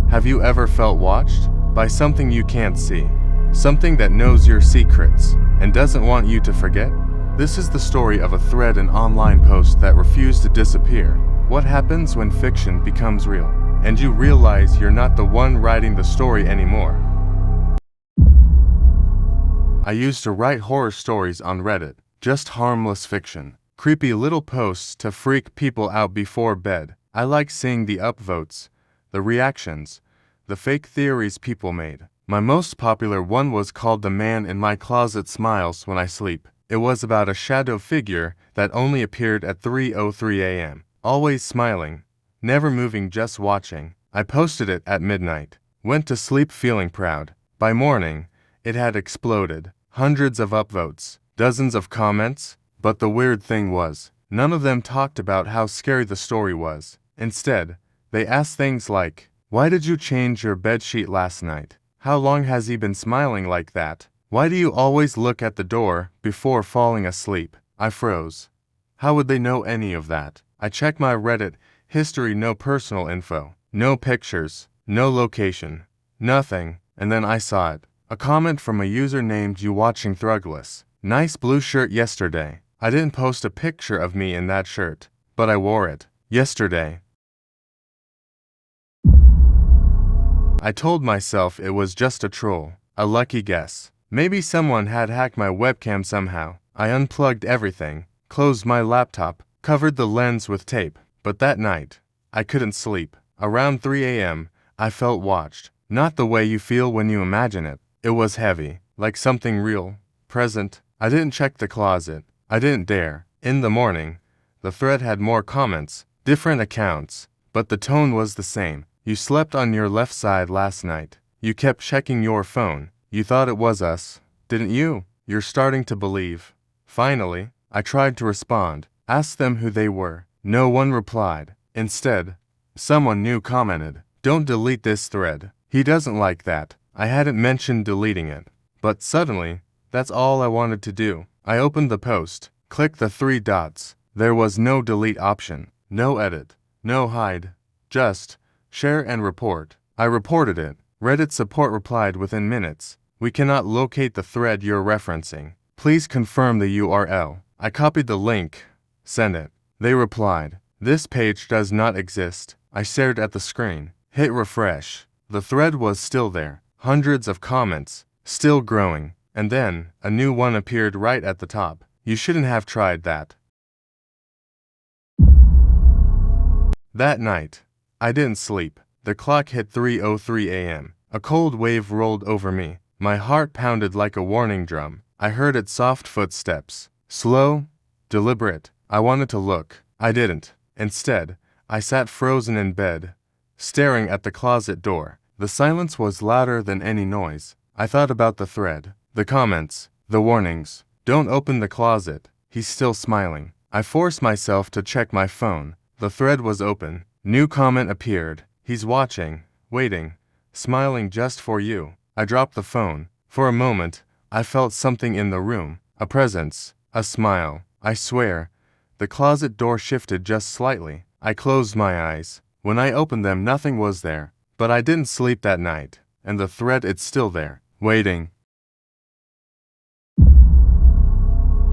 Have you ever felt watched by something you can't see? Something that knows your secrets and doesn't want you to forget? This is the story of a thread and online post that refused to disappear. What happens when fiction becomes real, and you realize you're not the one writing the story anymore? I used to write horror stories on Reddit, just harmless fiction. Creepy little posts to freak people out before bed. I like seeing the upvotes, the reactions, the fake theories people made. My most popular one was called "The Man in My Closet Smiles When I Sleep." It was about a shadow figure that only appeared at 3:03 a.m., always smiling, never moving, just watching. I posted it at midnight, went to sleep feeling proud. By morning, it had exploded. Hundreds of upvotes, dozens of comments, but the weird thing was, none of them talked about how scary the story was. Instead, they asked things like, "Why did you change your bedsheet last night? How long has he been smiling like that? Why do you always look at the door before falling asleep?" I froze. How would they know any of that? I checked my Reddit history, no personal info, no pictures, no location, nothing, and then I saw it. A comment from a user named You Watching Thrugless. "Nice blue shirt yesterday." I didn't post a picture of me in that shirt, but I wore it yesterday. I told myself it was just a troll, a lucky guess. Maybe someone had hacked my webcam somehow. I unplugged everything, closed my laptop, covered the lens with tape. But that night, I couldn't sleep. Around 3 a.m., I felt watched. Not the way you feel when you imagine it. It was heavy, like something real, present. I didn't check the closet. I didn't dare. In the morning, the thread had more comments, different accounts, but the tone was the same. "You slept on your left side last night. You kept checking your phone. You thought it was us, didn't you? You're starting to believe." Finally, I tried to respond, asked them who they were. No one replied. Instead, someone new commented, "Don't delete this thread. He doesn't like that." I hadn't mentioned deleting it, but suddenly, that's all I wanted to do. I opened the post, clicked the 3 dots. There was no delete option, no edit, no hide, just share and report. I reported it. Reddit support replied within minutes, "We cannot locate the thread you're referencing. Please confirm the URL." I copied the link, sent it. They replied, "This page does not exist." I stared at the screen, hit refresh. The thread was still there, hundreds of comments, still growing, and then a new one appeared right at the top. "You shouldn't have tried that." That night, I didn't sleep. The clock hit 3:03 a.m. A cold wave rolled over me. My heart pounded like a warning drum. I heard its soft footsteps, slow, deliberate. I wanted to look. I didn't. Instead, I sat frozen in bed, staring at the closet door. The silence was louder than any noise. I thought about the thread, the comments, the warnings. "Don't open the closet. He's still smiling." I forced myself to check my phone. The thread was open. New comment appeared. "He's watching, waiting, smiling just for you." I dropped the phone. For a moment, I felt something in the room, a presence, a smile. I swear, the closet door shifted just slightly. I closed my eyes. When I opened them, nothing was there. But I didn't sleep that night, and the thread, it's still there, waiting.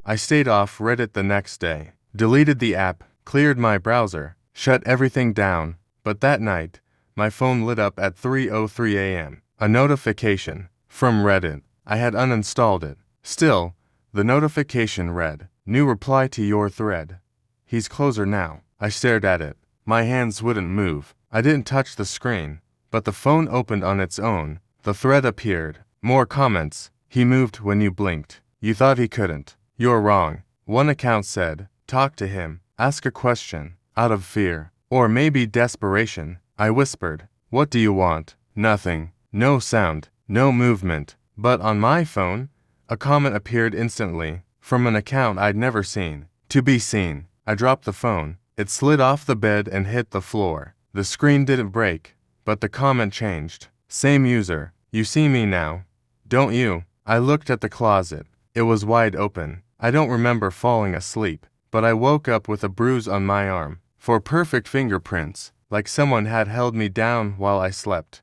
I stayed off Reddit the next day, deleted the app, cleared my browser, shut everything down. But that night, my phone lit up at 3:03 a.m. A notification from Reddit. I had uninstalled it. Still, the notification read, "New reply to your thread. He's closer now." I stared at it. My hands wouldn't move. I didn't touch the screen, but the phone opened on its own. The thread appeared. More comments. "He moved when you blinked. You thought he couldn't. You're wrong." One account said, "Talk to him. Ask a question." Out of fear, or maybe desperation, I whispered, "What do you want?" Nothing. No sound. No movement. But on my phone, a comment appeared instantly, from an account I'd never seen. "To be seen." I dropped the phone. It slid off the bed and hit the floor. The screen didn't break, but the comment changed. "Same user. You see me now, don't you?" I looked at the closet. It was wide open. I don't remember falling asleep, but I woke up with a bruise on my arm. 4 perfect fingerprints, like someone had held me down while I slept.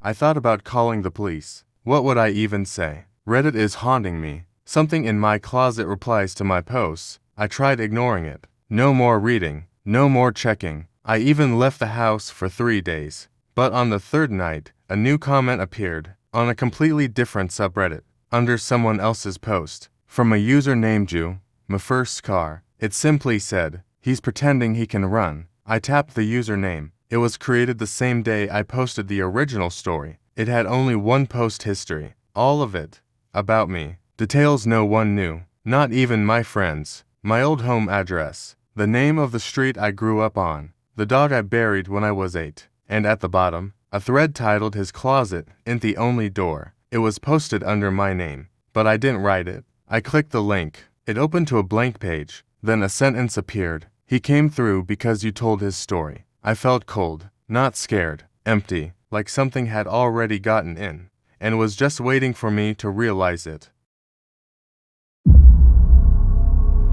I thought about calling the police. What would I even say? Reddit is haunting me. Something in my closet replies to my posts. I tried ignoring it. No more reading. No more checking. I even left the house for 3 days. But on the third night, a new comment appeared, on a completely different subreddit, under someone else's post, from a user named Ju, my first car. It simply said, "He's pretending he can run." I tapped the username. It was created the same day I posted the original story. It had only one post history, all of it, about me. Details no one knew, not even my friends. My old home address, the name of the street I grew up on, the dog I buried when I was 8, and at the bottom, a thread titled "His Closet Ain't the Only Door." It was posted under my name, but I didn't write it. I clicked the link. It opened to a blank page. Then a sentence appeared. "He came through because you told his story." I felt cold, not scared, empty, like something had already gotten in, and was just waiting for me to realize it.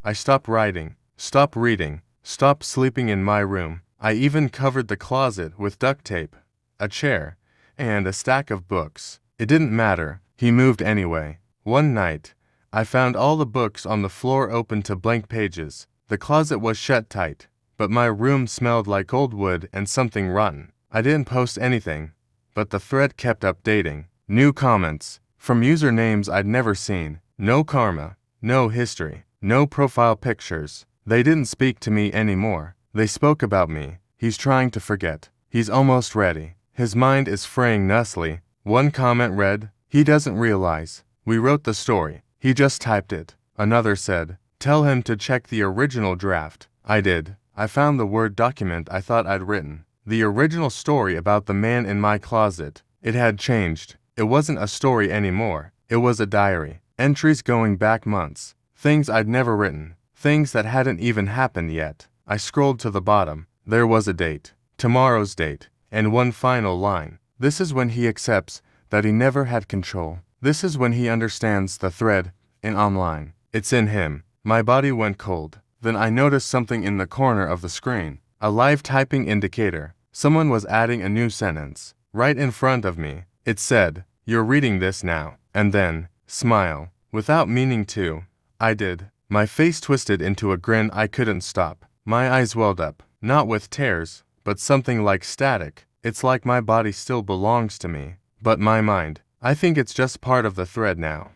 I stopped writing, stopped reading, stopped sleeping in my room. I even covered the closet with duct tape, a chair, and a stack of books. It didn't matter. He moved anyway. One night, I found all the books on the floor open to blank pages. The closet was shut tight, but my room smelled like old wood and something rotten. I didn't post anything, but the thread kept updating. New comments, from usernames I'd never seen. No karma, no history, no profile pictures. They didn't speak to me anymore. They spoke about me. He's trying to forget. He's almost ready. His mind is fraying nussly. One comment read, "He doesn't realize we wrote the story. He just typed it." Another said, "Tell him to check the original draft." I did. I found the Word document I thought I'd written. The original story about the man in my closet. It had changed. It wasn't a story anymore. It was a diary. Entries going back months. Things I'd never written. Things that hadn't even happened yet. I scrolled to the bottom. There was a date. Tomorrow's date. And one final line. This is when he accepts that he never had control. This is when he understands the thread in online. It's in him. My body went cold. Then I noticed something in the corner of the screen. A live typing indicator. Someone was adding a new sentence. Right in front of me. It said, "You're reading this now." And then, smile. Without meaning to, I did. My face twisted into a grin I couldn't stop. My eyes welled up. Not with tears, but something like static. It's like my body still belongs to me. But my mind, I think it's just part of the thread now.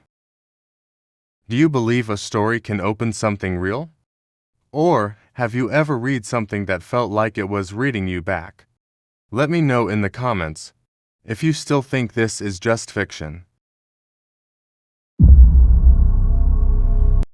Do you believe a story can open something real? Or have you ever read something that felt like it was reading you back? Let me know in the comments if you still think this is just fiction.